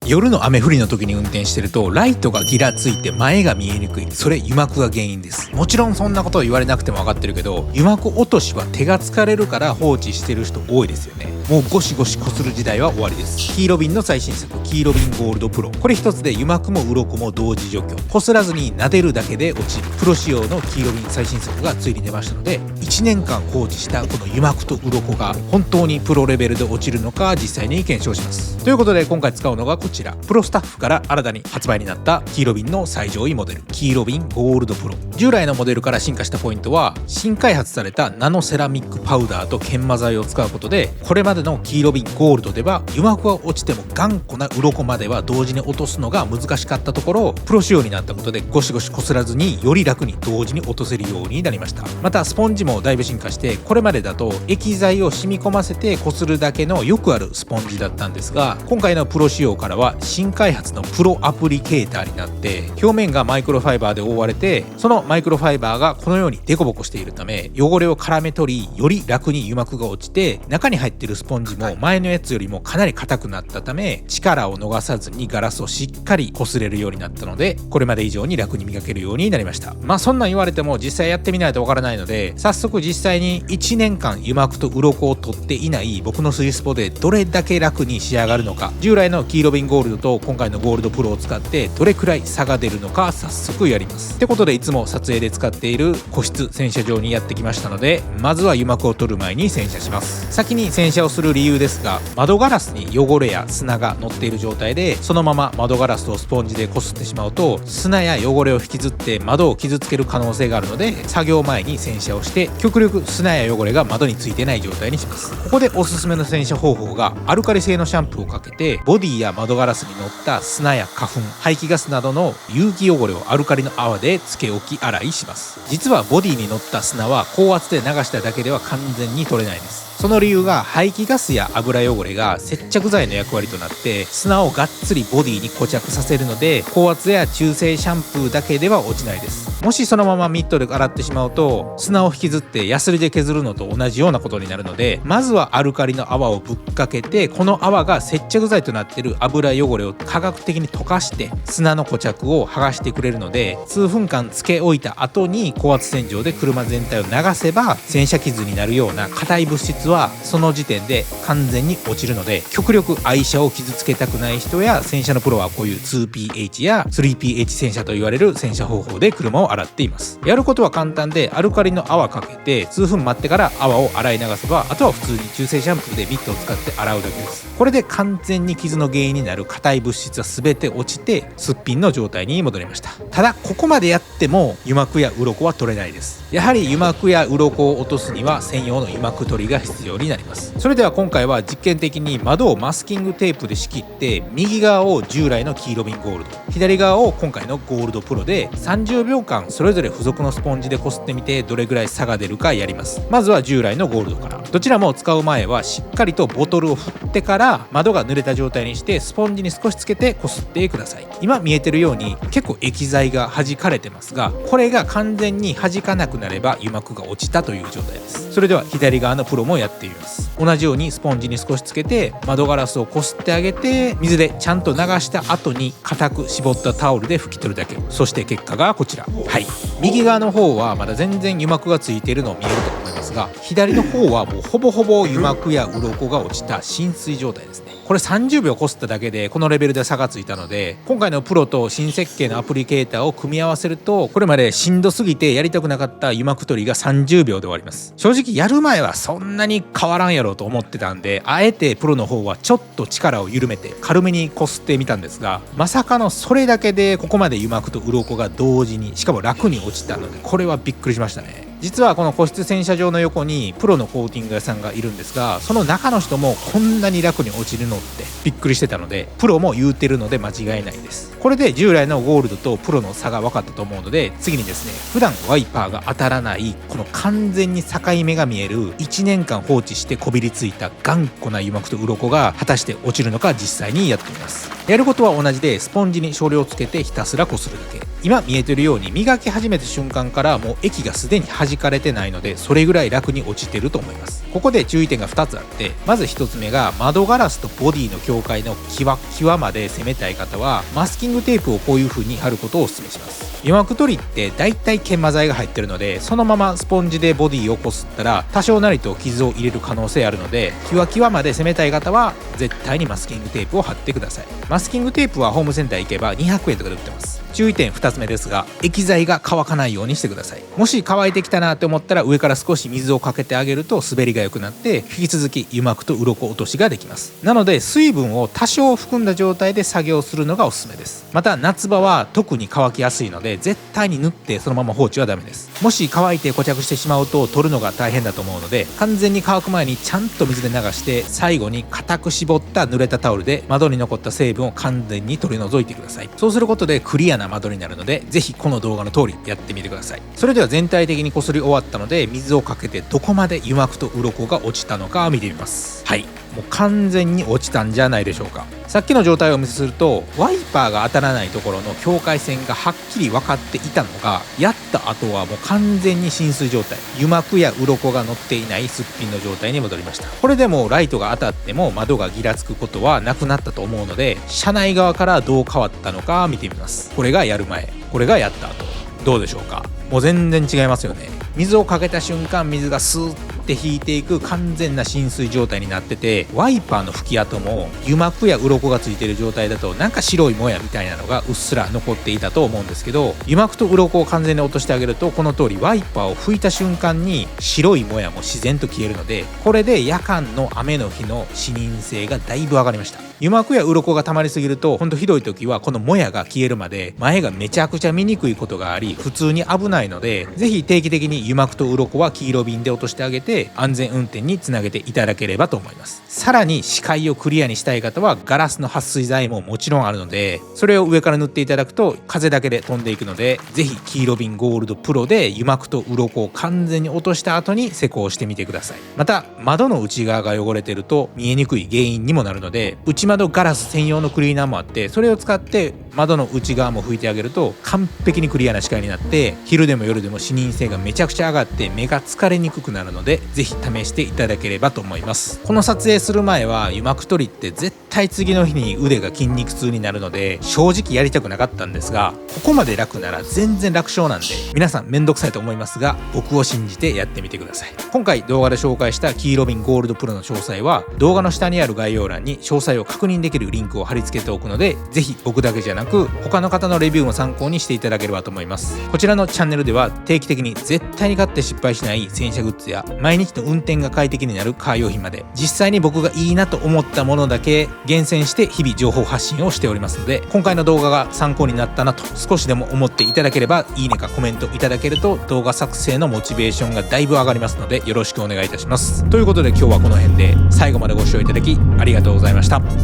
夜の雨降りの時に運転してるとライトがギラついて前が見えにくい。それ油膜が原因です。もちろんそんなことを言われなくても分かってるけど、油膜落としは手が疲れるから放置してる人多いですよね。もうゴシゴシこする時代は終わりです。キーロビンの最新作キーロビンゴールドプロ、これ一つで油膜も鱗も同時除去、こすらずに撫でるだけで落ちるプロ仕様のキーロビン最新作がついに出ましたので、1年間放置したこの油膜と鱗が本当にプロレベルで落ちるのか実際に検証します。ということで今回使うのがこちら、プロスタッフから新たに発売になったキーロビンの最上位モデルキーロビンゴールドプロ。従来のモデルから進化したポイントは、新開発されたナノセラミックパウダーと研磨剤を使うことで、これまでのキーロビンゴールドでは油膜が落ちても頑固な鱗までは同時に落とすのが難しかったところ、プロ仕様になったことでゴシゴシこすらずにより楽に同時に落とせるようになりました。またスポンジもだいぶ進化して、これまでだと液剤を染み込ませてこするだけのよくあるスポンジだったんですが、今回のプロ仕様からは新開発のプロアプリケーターになって、表面がマイクロファイバーで覆われて、そのマイクロファイバーがこのようにデコボコしているため、汚れを絡め取りより楽に油膜が落ちて、中に入っているスポンジも前のやつよりもかなり硬くなったため、力を逃さずにガラスをしっかりこすれるようになったので、これまで以上に楽に磨けるようになりました。そんなん言われても実際やってみないとわからないので、早速実際に1年間油膜と鱗を取っていない僕のスイスポでどれだけ楽に仕上がるのか、従来のキーロビンゴールドと今回のゴールドプロを使ってどれくらい差が出るのか早速やります。ってことで、いつも撮影で使っている個室洗車場にやってきましたので、まずは油膜を取る前に洗車します。先に洗車をする理由ですが、窓ガラスに汚れや砂が乗っている状態でそのまま窓ガラスをスポンジでこすってしまうと、砂や汚れを引きずって窓を傷つける可能性があるので、作業前に洗車をして極力砂や汚れが窓についてない状態にします。ここでおすすめの洗車方法が、アルカリ性のシャンプーをかけてボディや窓ガラスに乗った砂や花粉、排気ガスなどの有機汚れをアルカリの泡でつけ置き洗いします。実はボディに乗った砂は高圧で流しただけでは完全に取れないです。その理由が、排気ガスや油汚れが接着剤の役割となって砂をがっつりボディに固着させるので、高圧や中性シャンプーだけでは落ちないです。もしそのままミットで洗ってしまうと、砂を引きずってヤスリで削るのと同じようなことになるので、まずはアルカリの泡をぶっかけて、この泡が接着剤となっている油汚れを科学的に溶かして砂の固着を剥がしてくれるので、数分間つけ置いた後に高圧洗浄で車全体を流せば、洗車傷になるような硬い物質はその時点で完全に落ちるので、極力愛車を傷つけたくない人や洗車のプロはこういう 2pH や 3pH 洗車と言われる洗車方法で車を洗っています。やることは簡単で、アルカリの泡かけて数分待ってから泡を洗い流せば、あとは普通に中性シャンプーでミットを使って洗うだけです。これで完全に傷の原因になる硬い物質は全て落ちてすっぴんの状態に戻りました。ただここまでやっても油膜や鱗は取れないです。やはり油膜や鱗を落とすには専用の油膜取りが必要になります。それでは今回は実験的に窓をマスキングテープで仕切って、右側を従来のキーロビンゴールド、左側を今回のゴールドプロで30秒間それぞれ付属のスポンジでこすってみて、どれぐらい差が出るかやります。まずは従来のゴールドから。どちらも使う前はしっかりとボトルを振ってから窓が濡れた状態にしてスポンジに少しつけてこすってください。今見えてるように結構液剤が弾かれてますが、これが完全に弾かなくなれば油膜が落ちたという状態です。それでは左側のプロもやってみます。同じようにスポンジに少しつけて窓ガラスをこすってあげて、水でちゃんと流した後に固く絞ったタオルで拭き取るだけ。そして結果がこちら。はい、右側の方はまだ全然油膜がついているのを見えると思いますが、左の方はもうほぼほぼ油膜や鱗が落ちた浸水状態ですね。これ30秒こすっただけでこのレベルで差がついたので、今回のプロと新設計のアプリケーターを組み合わせると、これまでしんどすぎてやりたくなかった油膜取りが30秒で終わります。正直やる前はそんなに変わらんやろうと思ってたんで、あえてプロの方はちょっと力を緩めて軽めにこすってみたんですが、まさかのそれだけでここまで油膜と鱗が同時に、しかも楽に落ちたので、これはびっくりしましたね。実はこの個室洗車場の横にプロのコーティング屋さんがいるんですが、その中の人もこんなに楽に落ちるのってびっくりしてたので、プロも言うてるので間違いないです。これで従来のゴールドとプロの差が分かったと思うので、次にですね、普段ワイパーが当たらないこの完全に境目が見える1年間放置してこびりついた頑固な油膜と鱗が果たして落ちるのか実際にやってみます。やることは同じで、スポンジに少量つけてひたすらこするだけ。今見えてるように磨き始めた瞬間からもう液がすでに弾かれてないので、それぐらい楽に落ちてると思います。ここで注意点が2つあって、まず1つ目が窓ガラスとボディの境界のキワキワまで攻めたい方はマスキングテープをこういう風に貼ることをお勧めします。油膜取りってだいたい研磨剤が入ってるので、そのままスポンジでボディをこすったら多少なりと傷を入れる可能性あるので、キワキワまで攻めたい方は絶対にマスキングテープを貼ってください。マスキングテープはホームセンター行けば200円とかで売ってます。注意点2つ目ですが、液剤が乾かないようにしてください。もし乾いてきたなって思ったら上から少し水をかけてあげると滑りが良くなって、引き続き油膜と鱗落としができます。なので水分を多少含んだ状態で作業するのがおすすめです。また夏場は特に乾きやすいので絶対に塗ってそのまま放置はダメです。もし乾いて固着してしまうと取るのが大変だと思うので、完全に乾く前にちゃんと水で流して、最後に固く絞った濡れたタオルで窓に残った成分を完全に取り除いてください。そうすることでクリアな窓になるので、ぜひこの動画の通りやってみてください。それでは全体的にこすり終わったので、水をかけてどこまで油膜と鱗が落ちたのか見てみます。はい、もう完全に落ちたんじゃないでしょうか。さっきの状態をお見せすると、ワイパーが当たらないところの境界線がはっきり分かっていたのが、やった後はもう完全に浸水状態、油膜や鱗が乗っていないすっぴんの状態に戻りました。これでもライトが当たっても窓がギラつくことはなくなったと思うので、車内側からどう変わったのか見てみます。これがやる前、これがやった後、どうでしょうか。もう全然違いますよね。水をかけた瞬間、水がスーッて引いていく完全な浸水状態になってて、ワイパーの吹き跡も油膜や鱗がついている状態だとなんか白いもやみたいなのがうっすら残っていたと思うんですけど、油膜と鱗を完全に落としてあげると、この通りワイパーを吹いた瞬間に白いもやも自然と消えるので、これで夜間の雨の日の視認性がだいぶ上がりました。油膜や鱗が溜まりすぎると、ほんとひどい時はこのもやが消えるまで前がめちゃくちゃ見にくいことがあり、普通に危ないので、ぜひ定期的に油膜と鱗は黄色瓶で落としてあげて安全運転につなげていただければと思います。さらに視界をクリアにしたい方はガラスの撥水剤ももちろんあるので、それを上から塗っていただくと風だけで飛んでいくので、ぜひ黄色瓶ゴールドプロで油膜と鱗を完全に落とした後に施工してみてください。また窓の内側が汚れてると見えにくい原因にもなるので、内窓ガラス専用のクリーナーもあって、それを使って窓の内側も拭いてあげると完璧にクリアな視界になって、昼でも夜でも視認性がめちゃくちゃ上がって目が疲れにくくなるので、ぜひ試していただければと思います。この撮影する前は油膜取りって絶対次の日に腕が筋肉痛になるので正直やりたくなかったんですが、ここまで楽なら全然楽勝なんで、皆さんめんどくさいと思いますが僕を信じてやってみてください。今回動画で紹介した黄色瓶ゴールドプロの詳細は動画の下にある概要欄に詳細を確認できるリンクを貼り付けておくので、ぜひ僕だけじゃなく他の方のレビューも参考にしていただければと思います。こちらのチャンネルでは定期的に絶対に買って失敗しない洗車グッズや毎日の運転が快適になるカー用品まで、実際に僕がいいなと思ったものだけ厳選して日々情報発信をしておりますので、今回の動画が参考になったなと少しでも思っていただければ、いいねかコメントいただけると動画作成のモチベーションがだいぶ上がりますのでよろしくお願いいたします。ということで今日はこの辺で、最後までご視聴いただきありがとうございました。